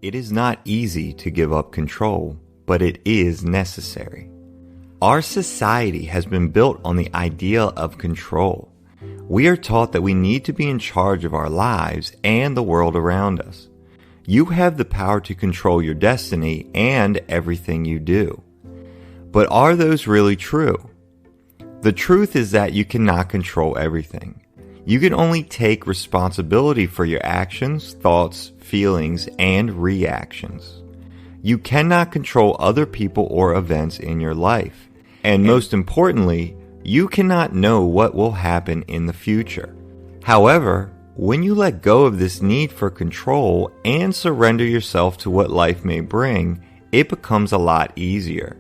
It is not easy to give up control, but it is necessary. Our society has been built on the idea of control. We are taught that we need to be in charge of our lives and the world around us. You have the power to control your destiny and everything you do. But are those really true? The truth is that you cannot control everything. You can only take responsibility for your actions, thoughts, feelings, and reactions. You cannot control other people or events in your life. And most importantly, you cannot know what will happen in the future. However, when you let go of this need for control and surrender yourself to what life may bring, it becomes a lot easier.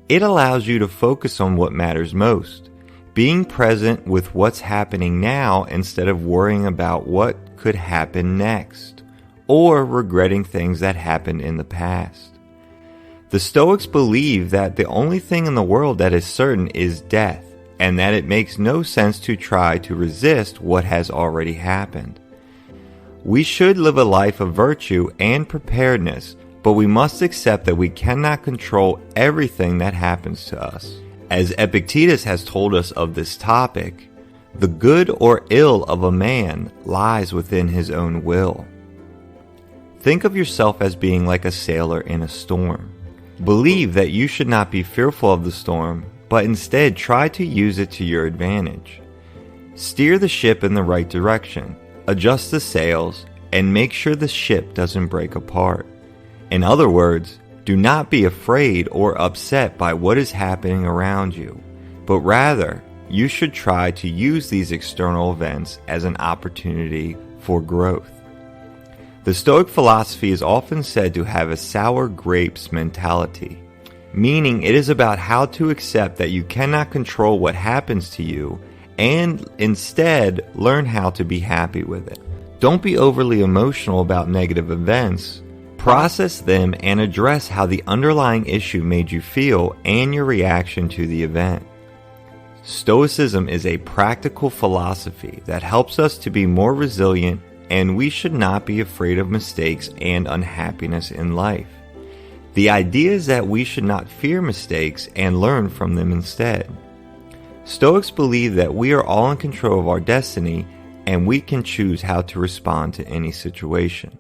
It allows you to focus on what matters most, being present with what's happening now instead of worrying about what could happen next, or regretting things that happened in the past. The Stoics believe that the only thing in the world that is certain is death, and that it makes no sense to try to resist what has already happened. We should live a life of virtue and preparedness, but we must accept that we cannot control everything that happens to us. As Epictitus has told us of this topic, the good or ill of a man lies within his own will. Think of yourself as being like a sailor in a storm. Believe that you should not be fearful of the storm, but instead try to use it to your advantage. Steer the ship in the right direction, adjust the sails, and make sure the ship doesn't break apart. In other words, do not be afraid or upset by what is happening around you, but rather, you should try to use these external events as an opportunity for growth. The Stoic philosophy is often said to have a sour grapes mentality, meaning it is about how to accept that you cannot control what happens to you and instead learn how to be happy with it. Don't be overly emotional about negative events. Process them and address how the underlying issue made you feel and your reaction to the event. Stoicism is a practical philosophy that helps us to be more resilient, and we should not be afraid of mistakes and unhappiness in life. The idea is that we should not fear mistakes and learn from them instead. Stoics believe that we are all in control of our destiny and we can choose how to respond to any situation.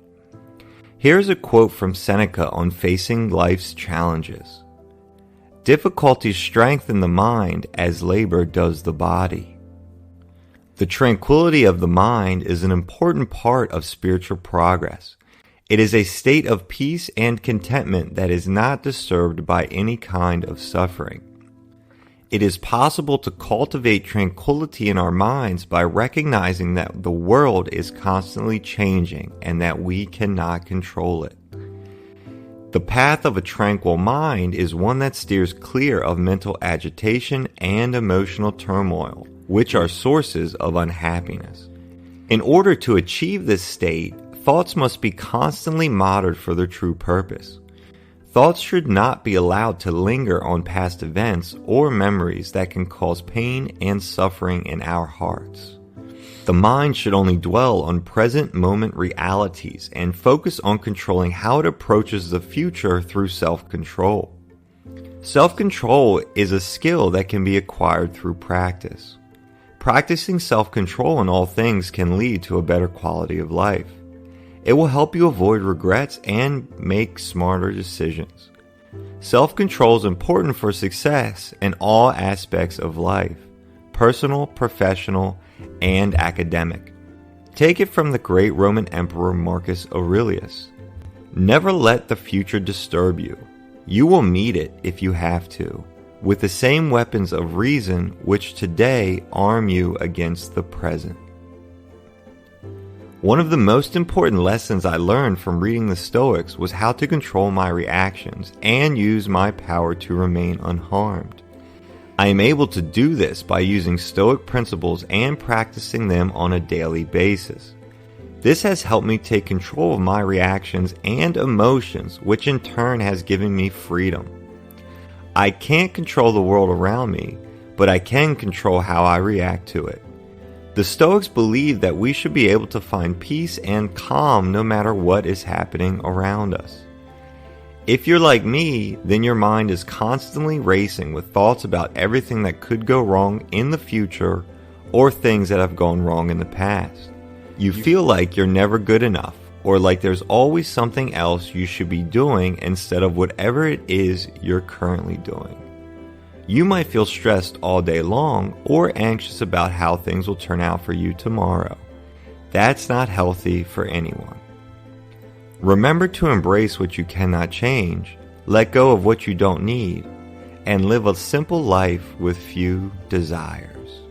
Here's a quote from Seneca on facing life's challenges. Difficulties strengthen the mind as labor does the body. The tranquility of the mind is an important part of spiritual progress. It is a state of peace and contentment that is not disturbed by any kind of suffering. It is possible to cultivate tranquility in our minds by recognizing that the world is constantly changing and that we cannot control it. The path of a tranquil mind is one that steers clear of mental agitation and emotional turmoil, which are sources of unhappiness. In order to achieve this state, thoughts must be constantly monitored for their true purpose. Thoughts should not be allowed to linger on past events or memories that can cause pain and suffering in our hearts. The mind should only dwell on present moment realities and focus on controlling how it approaches the future through self-control. Self-control is a skill that can be acquired through practice. Practicing self-control in all things can lead to a better quality of life. It will help you avoid regrets and make smarter decisions. Self-control is important for success in all aspects of life, personal, professional, and academic. Take it from the great Roman Emperor Marcus Aurelius. Never let the future disturb you. You will meet it if you have to, with the same weapons of reason which today arm you against the present. One of the most important lessons I learned from reading the Stoics was how to control my reactions and use my power to remain unharmed. I am able to do this by using Stoic principles and practicing them on a daily basis. This has helped me take control of my reactions and emotions, which in turn has given me freedom. I can't control the world around me, but I can control how I react to it. The Stoics believe that we should be able to find peace and calm no matter what is happening around us. If you're like me, then your mind is constantly racing with thoughts about everything that could go wrong in the future or things that have gone wrong in the past. You feel like you're never good enough, or like there's always something else you should be doing instead of whatever it is you're currently doing. You might feel stressed all day long or anxious about how things will turn out for you tomorrow. That's not healthy for anyone. Remember to embrace what you cannot change, let go of what you don't need, and live a simple life with few desires.